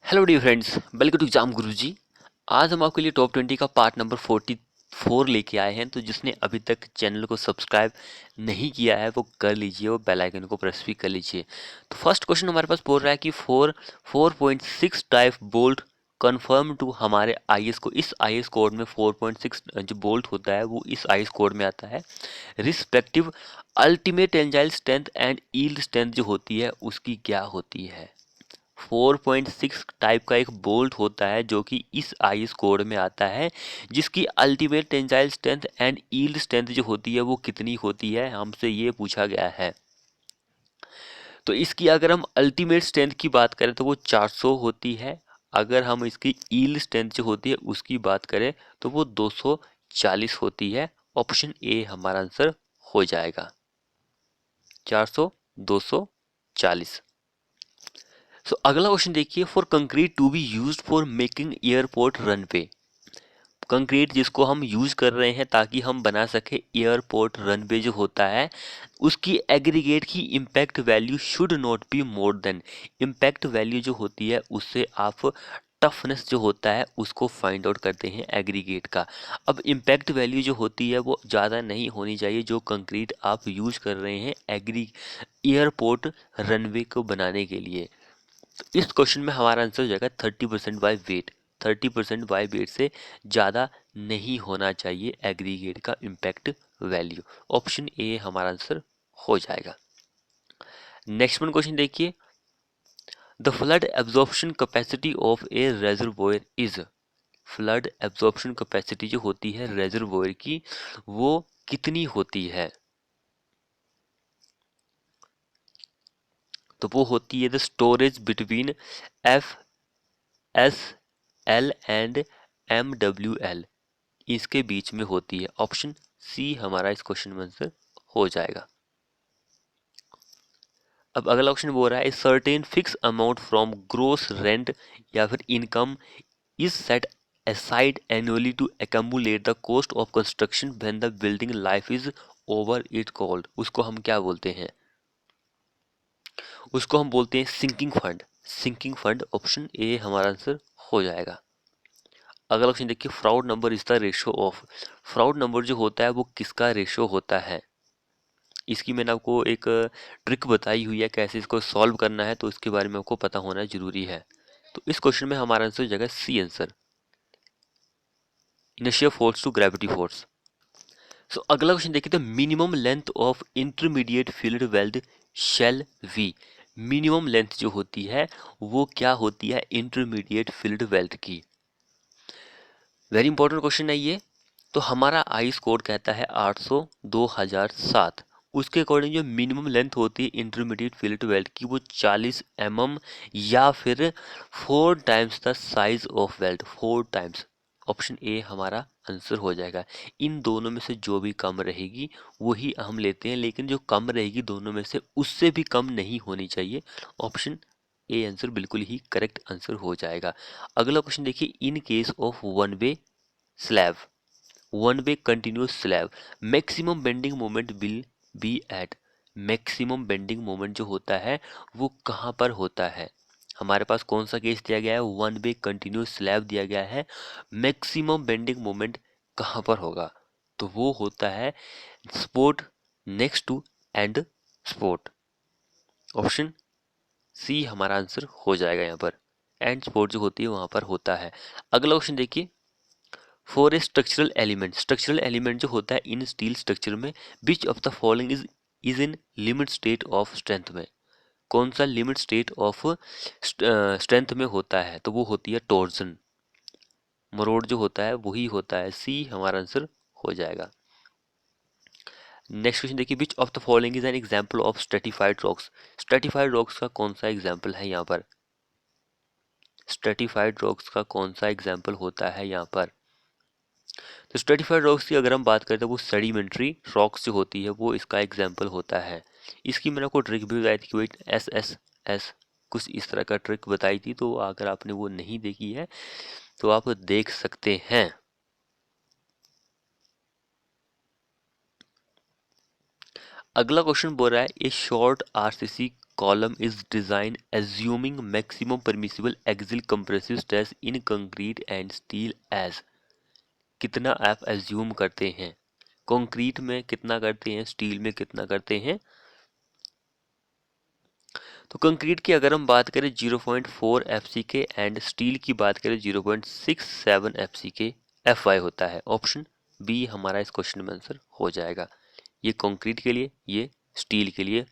Hello dear friends, welcome to exam Guruji. आज हम आपके लिए टॉप 20 का पार्ट नंबर 44 लेके आए हैं। तो जिसने अभी तक चैनल को सब्सक्राइब नहीं किया है वो कर लीजिए और बेल आइकन को प्रेस भी कर लीजिए। तो फर्स्ट क्वेश्चन हमारे पास बोल रहा है कि 4.6 टाइप बोल्ट कन्फर्म टू हमारे आईएस को। इस आईएस कोड में 4.6 जो बोल्ट होता है वो इस आईएस कोड में आता है। Respective ultimate tensile strength and yield strength जो होती है उसकी क्या होती है। 4.6 टाइप का एक बोल्ट होता है जो कि इस आईएस कोड में आता है, जिसकी ultimate tensile strength and yield strength जो होती है वो कितनी होती है, हमसे ये पूछा गया है। तो इसकी अगर हम अल्टीमेट स्ट्रेंथ की बात करें तो वो 400 होती है। अगर हम इसकी यील्ड स्ट्रेंथ जो होती है उसकी बात करें तो वो 240 होती है। ऑप्शन ए हमारा आंसर हो जाएगा, 400 240। सो अगला क्वेश्चन देखिए, for concrete to be used for making airport runway. Concrete जिसको हम यूज कर रहे हैं ताकि हम बना सके एयरपोर्ट रनवे जो होता है, उसकी एग्रीगेट की impact value should not be more than. Impact value जो होती है उससे आप टफनेस जो होता है उसको फाइंड आउट करते हैं एग्रीगेट का। अब इम्पैक्ट वैल्यू जो होती है वो ज़्यादा नहीं होनी चाहिए जो कंक्रीट आप यूज कर रहे हैं एग्री एयरपोर्ट रनवे को बनाने के लिए। तो इस क्वेश्चन में हमारा आंसर हो जाएगा 30% बाय वेट। 30% बाय वेट से ज़्यादा नहीं होना चाहिए एग्रीगेट का इम्पैक्ट वैल्यू। ऑप्शन ए हमारा आंसर हो जाएगा। नेक्स्ट वन क्वेश्चन देखिए, the flood absorption capacity of a reservoir is. Flood absorption capacity जो होती है रेजर्वोयर की वो कितनी होती है। तो वो होती है the storage between F S L and M W L, इसके बीच में होती है। ऑप्शन सी हमारा इस क्वेश्चन में आंसर हो जाएगा। अब अगला क्वेश्चन बोल रहा है certain fix amount from gross rent या फिर income is set aside annually to accumulate the cost of construction when the building life is over it called। उसको हम क्या बोलते हैं, उसको हम बोलते हैं sinking fund. Sinking fund option A हमारा आंसर हो जाएगा। अगला क्वेश्चन देखिए, fraud number is the ratio of. Fraud number जो होता है वो किसका रेशियो होता है। इसकी मैंने आपको एक ट्रिक बताई हुई है कैसे इसको सॉल्व करना है, तो इसके बारे में आपको पता होना जरूरी है। तो इस क्वेश्चन में हमारा आंसर हो जाएगा C answer, inertia force to gravity force. So अगला क्वेश्चन देखिए, तो minimum length of intermediate field weld shall be. Minimum length जो होती है वो क्या होती है इंटरमीडिएट फील्ड वेल्थ की। वेरी इंपॉर्टेंट क्वेश्चन है ये। तो हमारा आई कोड कहता है 800 2007। उसके अकॉर्डिंग जो मिनिमम लेंथ होती है इंटरमीडिएट फिलेट वेल्ट की वो 40 mm या फिर 4 times the size of belt, 4 times. Option A हमारा आंसर हो जाएगा। इन दोनों में से जो भी कम रहेगी वही हम लेते हैं, लेकिन जो कम रहेगी दोनों में से उससे भी कम नहीं होनी चाहिए। ऑप्शन ए आंसर बिल्कुल ही करेक्ट आंसर हो जाएगा। अगला क्वेश्चन देखिए, in case of one way slab, one way continuous slab maximum bending moment will be at. Maximum bending moment जो होता है वो कहाँ पर होता है। हमारे पास कौन सा केस दिया गया है, वन वे कंटिन्यूस स्लैब दिया गया है। मैक्सिमम बेंडिंग मोमेंट कहाँ पर होगा, तो वो होता है support next to end support. Option C हमारा आंसर हो जाएगा यहाँ पर, एंड स्पोर्ट जो होती है वहां पर होता है। अगला क्वेश्चन देखिए, for a structural element, structural element जो होता है इन स्टील स्ट्रक्चर में विच of the following is in limit state of strength में। कौन सा लिमिट स्टेट ऑफ स्ट्रेंथ में होता है, तो वो होती है टॉर्जन। मरोड़ जो होता है वही होता है, सी हमारा आंसर हो जाएगा। नेक्स्ट क्वेश्चन देखिए, विच of the following is an example of stratified rocks. Stratified rocks का कौन सा एग्जांपल है यहाँ पर, स्ट्रेटिफाइड रॉक्स का कौन सा एग्जांपल होता है यहाँ पर। तो स्ट्रेटिफाइड रॉक्स की अगर हम बात करें तो वो सेडिमेंट्री रॉक्स जो होती है वो इसका एग्जाम्पल होता है। इसकी मैंने आपको ट्रिक भी बताई थी कि एस एस एस कुछ इस तरह का ट्रिक बताई थी, तो अगर आपने वो नहीं देखी है तो आप देख सकते हैं। अगला क्वेश्चन बोल रहा है ए short RCC column is designed assuming maximum permissible axial compressive stress in concrete and steel as, कितना आप एज्यूम करते हैं, कंक्रीट में कितना करते हैं, स्टील में कितना करते हैं। तो कंक्रीट की अगर हम बात करें 0.4 FCK एंड स्टील की बात करें 0.67 FCK FY होता है। ऑप्शन बी हमारा इस क्वेश्चन में आंसर हो जाएगा। ये कंक्रीट के लिए, ये स्टील के लिए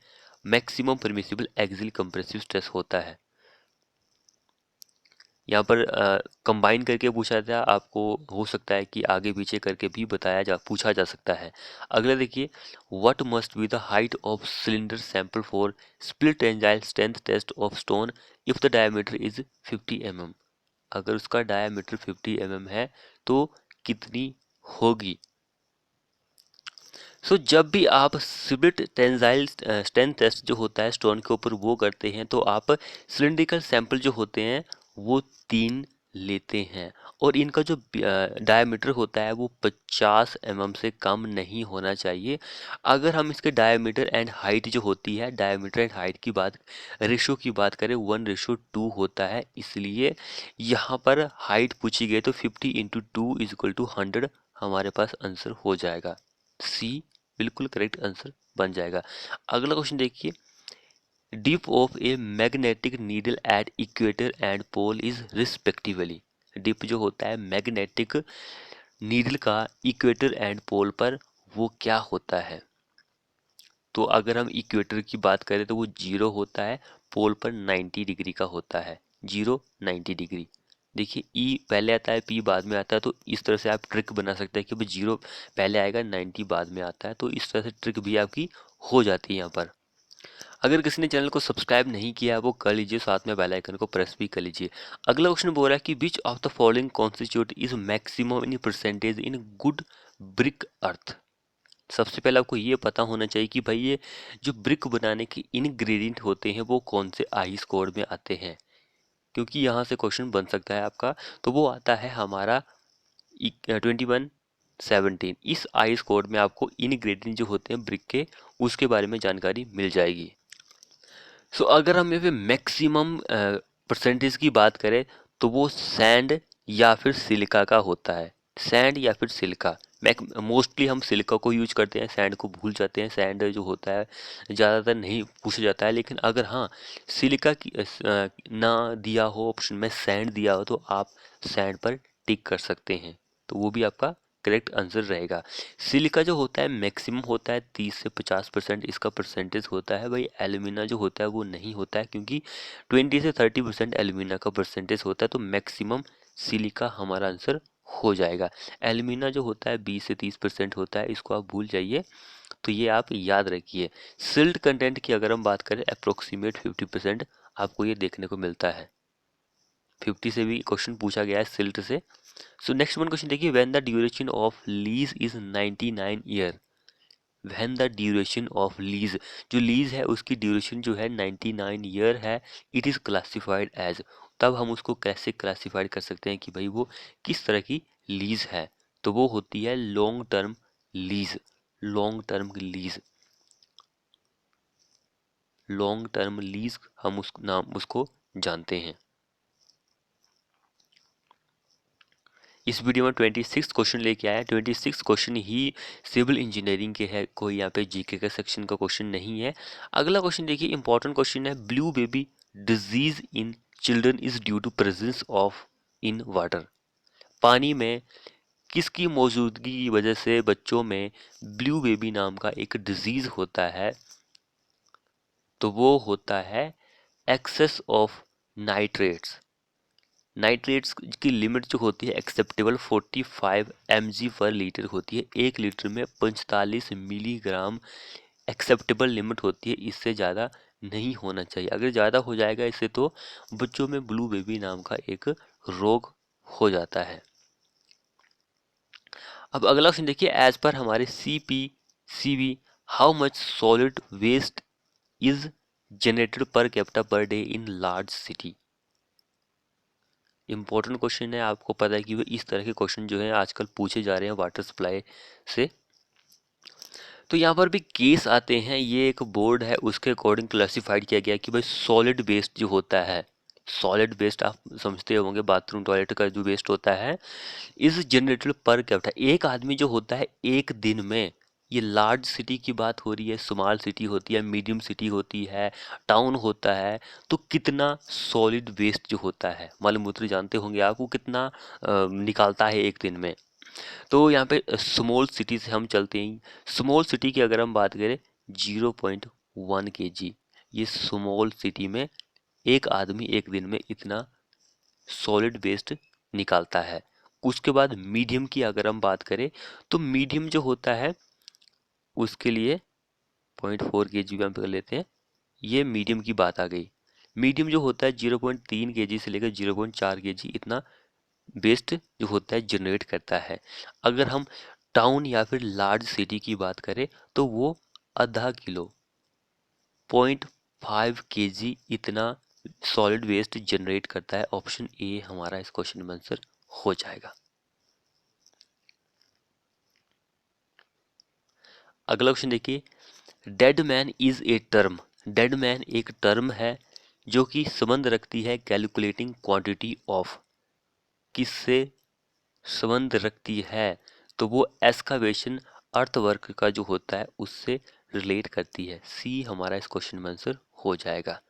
maximum permissible axial compressive stress होता है। यहाँ पर कंबाइन करके पूछा था, आपको हो सकता है कि आगे पीछे करके भी पूछा जा सकता है। अगला देखिए, what must be the height of cylinder sample for split tensile strength test of stone if the diameter is 50 mm। अगर उसका डायमीटर 50 mm है तो कितनी होगी। सो जब भी आप स्प्लिट टेंजाइल स्ट्रेंथ टेस्ट जो होता है स्टोन के ऊपर वो करते हैं तो आप सिलिंड्रिकल सैंपल जो होते हैं वो 3 लेते हैं और इनका जो डायमीटर होता है वो 50 mm से कम नहीं होना चाहिए। अगर हम इसके डायमीटर एंड हाइट जो होती है, डायमीटर एंड हाइट की बात, रेशो की बात करें 1:2 होता है, इसलिए यहाँ पर हाइट पूछी गई तो 50 × 2 = 100 हमारे पास आंसर हो जाएगा। सी बिल्कुल करेक्ट आंसर बन जाएगा। अगला क्वेश्चन देखिए, dip of a magnetic needle at equator and pole is respectively. Dip जो होता है मैग्नेटिक नीडल का इक्वेटर एंड पोल पर, वो क्या होता है। तो अगर हम इक्वेटर की बात करें तो वो 0 होता है, पोल पर 90 डिग्री का होता है। 0 90 डिग्री। देखिए ई पहले आता है, पी बाद में आता है, तो इस तरह से आप ट्रिक बना सकते हैं कि भाई 0 पहले आएगा, 90 बाद में आता है, तो इस तरह से ट्रिक भी आपकी हो जाती है यहाँ पर। अगर किसी ने चैनल को सब्सक्राइब नहीं किया है वो कर लीजिए, साथ में बेल आइकन को प्रेस भी कर लीजिए। अगला क्वेश्चन बोल रहा है कि which of the following constituent is maximum in percentage in good brick earth. सबसे पहले आपको ये पता होना चाहिए कि भाई ये जो ब्रिक बनाने के इंग्रेडिएंट होते हैं वो कौन से आईएस कोड में आते हैं, क्योंकि यहाँ से क्वेश्चन बन सकता है आपका। तो वो आता है हमारा 2117। इस आईएस कोड में आपको इंग्रेडिएंट जो होते हैं ब्रिक के, उसके बारे में जानकारी मिल जाएगी। सो अगर हम यहाँ पे मैक्सिमम परसेंटेज की बात करें तो वो सैंड या फिर सिलिका का होता है। सैंड या फिर सिलिका, मोस्टली हम सिलिका को यूज करते हैं, सैंड को भूल जाते हैं। सैंड जो होता है ज़्यादातर नहीं पूछा जाता है, लेकिन अगर हाँ सिलिका की ना दिया हो ऑप्शन में, सैंड दिया हो, तो आप सैंड पर टिक कर सकते हैं, तो वो भी आपका करेक्ट आंसर रहेगा। सिलिका जो होता है मैक्सिमम होता है 30 से 50% इसका परसेंटेज होता है। भाई एल्यूमिना जो होता है वो नहीं होता है, क्योंकि 20 से 30% एल्यूमिना का परसेंटेज होता है, तो मैक्सिमम सिलिका हमारा आंसर हो जाएगा। एल्यूमिना जो होता है 20 से 30% होता है, इसको आप भूल जाइए, तो ये आप याद रखिए। सिल्ट कंटेंट की अगर हम बात करें अप्रोक्सीमेट 50% आपको ये देखने को मिलता है। 50 से भी क्वेश्चन पूछा गया है सिल्ट से। सो नेक्स्ट वन क्वेश्चन देखिए, when the duration of lease is 99 year. When the duration of lease, जो लीज है उसकी ड्यूरेशन जो है 99 ईयर है, इट इज क्लासिफाइड एज। तब हम उसको कैसे क्लासिफाइड कर सकते हैं कि भाई वो किस तरह की लीज है। तो वो होती है long term lease. Long term lease, long term lease हम उस नाम उसको जानते हैं। इस वीडियो में 26 क्वेश्चन लेके आया है। 26 क्वेश्चन ही सिविल इंजीनियरिंग के है, कोई यहाँ पे जीके का सेक्शन का क्वेश्चन नहीं है। अगला क्वेश्चन देखिए, इंपॉर्टेंट क्वेश्चन है, blue baby disease in children is due to presence of in water. पानी में किसकी मौजूदगी की वजह से बच्चों में ब्लू बेबी नाम का एक डिजीज होता है। तो वो होता है एक्सेस ऑफ नाइट्रेट्स। नाइट्रेट्स की लिमिट जो होती है एक्सेप्टेबल 45 mg/लीटर होती है। 1 लीटर में 45 मिलीग्राम एक्सेप्टेबल लिमिट होती है, इससे ज़्यादा नहीं होना चाहिए। अगर ज़्यादा हो जाएगा इससे तो बच्चों में ब्लू बेबी नाम का एक रोग हो जाता है। अब अगला क्वेश्चन देखिए, एज पर हमारे CPCB how much solid waste is generated per capita per day in large city. Important question है, आपको पता है कि वो इस तरह के क्वेश्चन जो है आजकल पूछे जा रहे हैं वाटर सप्लाई से। तो यहाँ पर भी केस आते हैं, ये एक बोर्ड है उसके अकॉर्डिंग क्लासिफाइड किया गया कि भाई सॉलिड वेस्ट जो होता है, सॉलिड वेस्ट आप समझते होंगे, बाथरूम टॉयलेट का जो वेस्ट होता है, इस जनरेटेड पर कैपिटा, एक आदमी जो होता है एक दिन में, ये लार्ज सिटी की बात हो रही है, स्मॉल सिटी होती है, मीडियम सिटी होती है, टाउन होता है, तो कितना सॉलिड वेस्ट जो होता है, मल मूत्र जानते होंगे आप, वो कितना निकालता है एक दिन में। तो यहाँ पे स्मॉल सिटी से हम चलते हैं, स्मॉल सिटी की अगर हम बात करें 0.1 kg, ये स्मॉल सिटी में एक आदमी एक दिन में इतना सॉलिड वेस्ट निकालता है। उसके बाद मीडियम की अगर हम बात करें तो मीडियम जो होता है उसके लिए 0.4 kg हम कर लेते हैं, ये मीडियम की बात आ गई। मीडियम जो होता है 0.3 kg से लेकर 0.4 kg इतना वेस्ट जो होता है जनरेट करता है। अगर हम टाउन या फिर लार्ज सिटी की बात करें तो वो आधा किलो 0.5 kg इतना सॉलिड वेस्ट जनरेट करता है। ऑप्शन ए हमारा इस क्वेश्चन में आंसर हो जाएगा। अगला क्वेश्चन देखिए, dead man is a term, dead man एक टर्म है जो कि संबंध रखती है कैलकुलेटिंग क्वांटिटी ऑफ, किससे संबंध रखती है, तो वो एक्सकवेशन अर्थवर्क का जो होता है उससे रिलेट करती है। सी हमारा इस क्वेश्चन में आंसर हो जाएगा।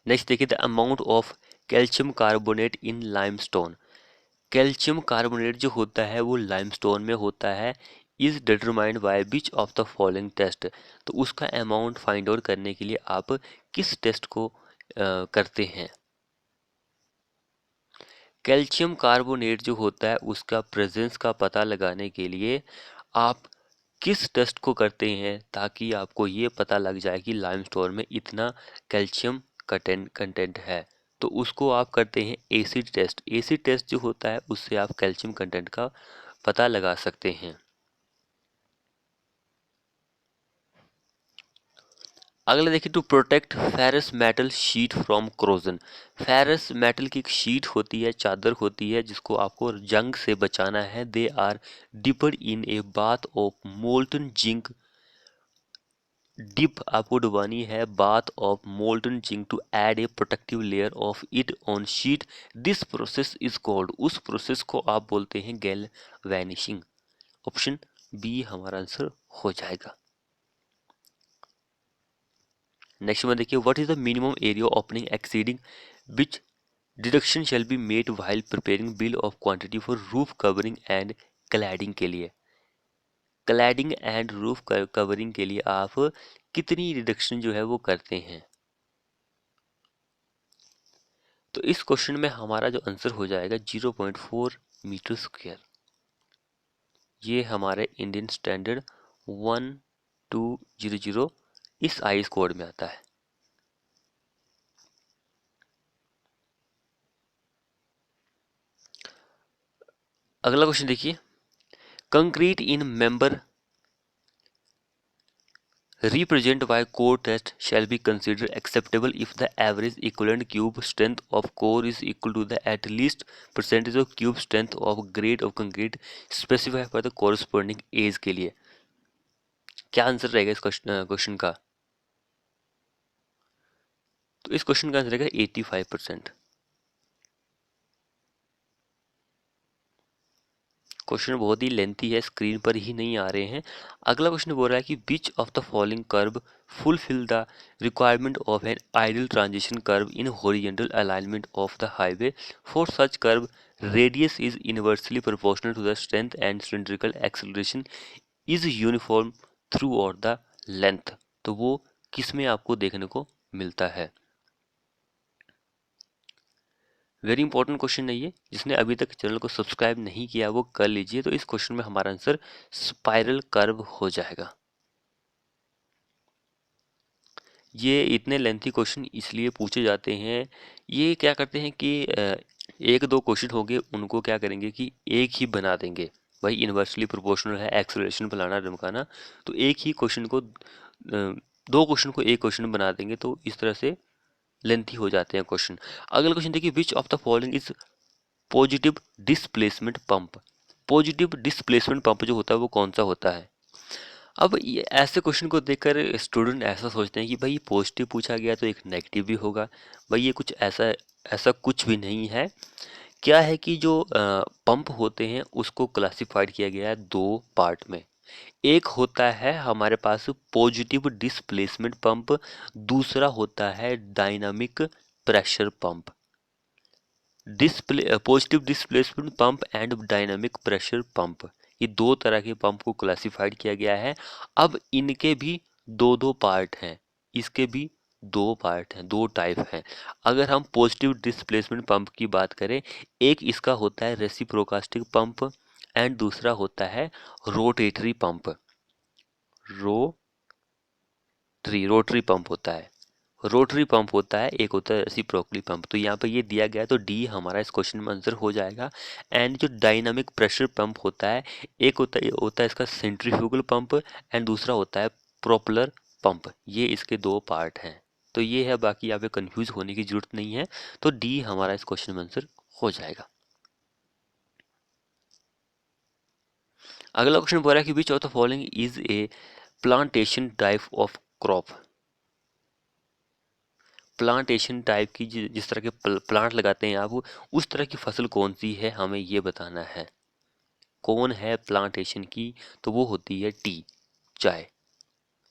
नेक्स्ट देखिए, the amount of calcium carbonate in limestone, calcium carbonate जो होता है वो लाइमस्टोन में होता है, is determined by which of the following test, तो उसका अमाउंट फाइंड आउट करने के लिए आप किस टेस्ट को करते हैं। कैल्शियम कार्बोनेट जो होता है उसका प्रेजेंस का पता लगाने के लिए आप किस टेस्ट को करते हैं, ताकि आपको ये पता लग जाए कि लाइमस्टोन में इतना कैल्शियम कंटेंट है, तो उसको आप करते हैं एसिड टेस्ट। एसिड टेस्ट जो होता है उससे आप कैल्शियम कंटेंट का पता लगा सकते हैं। अगला देखिए, to protect ferrous metal sheet from corrosion, ferrous metal की एक शीट होती है, चादर होती है जिसको आपको जंग से बचाना है। They are dipped in a bath of molten zinc, dip आपको डुबानी है bath of molten zinc to add a protective layer of it on sheet, this process is called, उस प्रोसेस को आप बोलते हैं गैल्वेनिशिंग। ऑप्शन बी हमारा answer हो जाएगा। नेक्स्ट में देखिए, what is the minimum area opening exceeding which deduction shall be made while preparing bill of quantity for roof covering and cladding के लिए, क्लैडिंग एंड रूफ कवरिंग के लिए आप कितनी रिडक्शन जो है वो करते हैं। तो इस क्वेश्चन में हमारा जो आंसर हो जाएगा 0.4 मीटर स्क्वायर, ये हमारे इंडियन स्टैंडर्ड 1200 इस आईएस कोड में आता है। अगला क्वेश्चन देखिए, concrete in member represent by core test shall be considered acceptable if the average equivalent cube strength of core is equal to the at least percentage of cube strength of grade of concrete specified for the corresponding age के लिए। क्या answer रहेगा इस question का, तो इस question का answer रहेगा 85%। क्वेश्चन बहुत ही लेंथी है, स्क्रीन पर ही नहीं आ रहे हैं। अगला क्वेश्चन बोल रहा है कि which of the following curve fulfil the requirement of an ideal transition curve in horizontal alignment of the highway, for such curve radius is inversely proportional to the strength and cylindrical acceleration is uniform throughout the length, तो वो किस में आपको देखने को मिलता है। Very important question है ये, जिसने अभी तक चैनल को सब्सक्राइब नहीं किया वो कर लीजिए। तो इस क्वेश्चन में हमारा आंसर स्पाइरल कर्व हो जाएगा। ये इतने लेंथी क्वेश्चन इसलिए पूछे जाते हैं, ये क्या करते हैं कि एक दो क्वेश्चन होंगे उनको क्या करेंगे कि एक ही बना देंगे, भाई इन्वर्सली प्रोपोर्शनल है, एक्सेलरेशन फलाना ढमकाना, तो एक ही क्वेश्चन को दो क्वेश्चन को एक क्वेश्चन बना देंगे, तो इस तरह से लेंथी हो जाते हैं क्वेश्चन। अगला क्वेश्चन देखिए, विच of the following is positive displacement pump, positive displacement pump जो होता है वो कौन सा होता है। अब ये ऐसे क्वेश्चन को देखकर स्टूडेंट ऐसा सोचते हैं कि भाई ये पॉजिटिव पूछा गया तो एक नेगेटिव भी होगा। भाई ये कुछ ऐसा ऐसा कुछ भी नहीं है। क्या है कि जो पंप होते हैं उसको क्लासिफाइड किया गया है दो पार्ट में। एक होता है हमारे पास पॉजिटिव डिस्प्लेसमेंट पंप, दूसरा होता है dynamic pressure pump. Positive displacement pump and dynamic pressure pump, ये दो तरह के पंप को क्लासिफाइड किया गया है। अब इनके भी दो दो पार्ट हैं, इसके भी दो पार्ट हैं, दो टाइप हैं। अगर हम पॉजिटिव डिस्प्लेसमेंट पंप की बात करें, एक इसका होता है रेसिप्रोकास्टिक पंप एंड दूसरा होता है रोटेटरी पंप। रोटरी पंप होता है, रोटरी पंप होता है, एक होता है रेसिप्रोकली पंप। तो यहाँ पे ये दिया गया है तो डी हमारा इस क्वेश्चन में आंसर हो जाएगा। एंड जो डायनामिक प्रेशर पंप होता है, एक होता है इसका सेंट्रीफ्यूगल पंप एंड दूसरा होता है प्रोपेलर पंप। ये इसके दो पार्ट हैं। तो ये है, बाकी यहाँ पे कंफ्यूज होने की जरूरत नहीं है। तो डी हमारा इस क्वेश्चन में आंसर हो जाएगा। अगला क्वेश्चन बोल रहा है कि which of the following is a plantation type of crop. Plantation type की जिस तरह के प्लांट लगाते हैं आप, उस तरह की फसल कौन सी है हमें ये बताना है। कौन है प्लांटेशन की, तो वो होती है टी, चाय।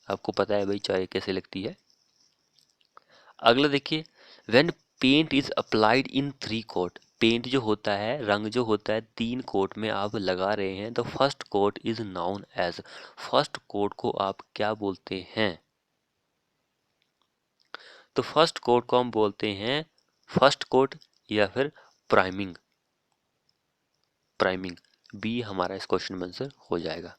आपको पता है भाई चाय कैसे लगती है। अगला देखिए, when paint is applied in 3 coat. Paint जो होता है, रंग जो होता है 3 कोट में आप लगा रहे हैं, तो first coat is known as. First coat को आप क्या बोलते हैं। तो फर्स्ट कोट को हम बोलते हैं फर्स्ट कोट या फिर प्राइमिंग। प्राइमिंग बी हमारा इस क्वेश्चन में आंसर हो जाएगा।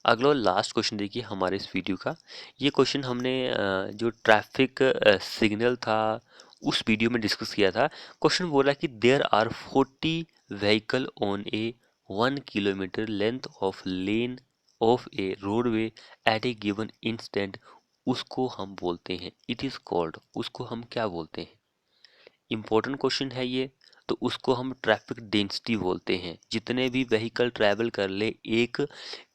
अगला लास्ट क्वेश्चन देखिए हमारे इस वीडियो का। ये क्वेश्चन हमने जो ट्रैफिक सिग्नल था उस वीडियो में डिस्कस किया था। क्वेश्चन बोला कि there are 40 vehicle on a 1 kilometre length of lane of a roadway at a given instant. उसको हम बोलते हैं, इट इज कॉल्ड, उसको हम क्या बोलते हैं। इम्पोर्टेंट क्वेश्चन है ये। तो उसको हम ट्रैफिक डेंसिटी बोलते हैं। जितने भी व्हीकल ट्रैवल कर ले 1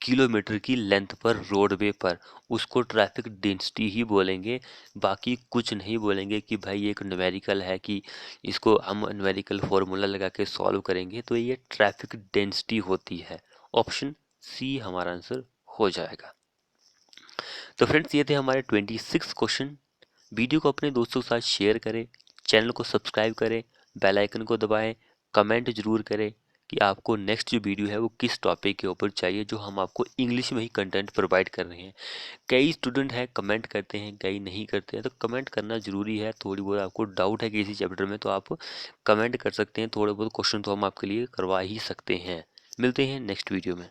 किलोमीटर की लेंथ पर रोडवे पर, उसको ट्रैफिक डेंसिटी ही बोलेंगे। बाकी कुछ नहीं बोलेंगे कि भाई ये एक न्यूमेरिकल है कि इसको हम न्यूमेरिकल फॉर्मूला लगा के सॉल्व करेंगे। तो ये ट्रैफिक डेंसिटी होती है। ऑप्शन सी हमारा आंसर हो जाएगा। तो फ्रेंड्स ये थे हमारे 26 क्वेश्चन। वीडियो को अपने दोस्तों के साथ शेयर करें, चैनल को सब्सक्राइब करें, बेल आइकन को दबाएं, कमेंट जरूर करें कि आपको नेक्स्ट जो वीडियो है वो किस टॉपिक के ऊपर चाहिए, जो हम आपको इंग्लिश में ही कंटेंट प्रोवाइड कर रहे हैं। कई स्टूडेंट हैं कमेंट करते हैं, कई नहीं करते हैं। तो कमेंट करना ज़रूरी है। थोड़ी बहुत आपको डाउट है किसी चैप्टर में तो आप कमेंट कर सकते हैं। थोड़े बहुत क्वेश्चन तो हम आपके लिए करवा ही सकते हैं। मिलते हैं नेक्स्ट वीडियो में।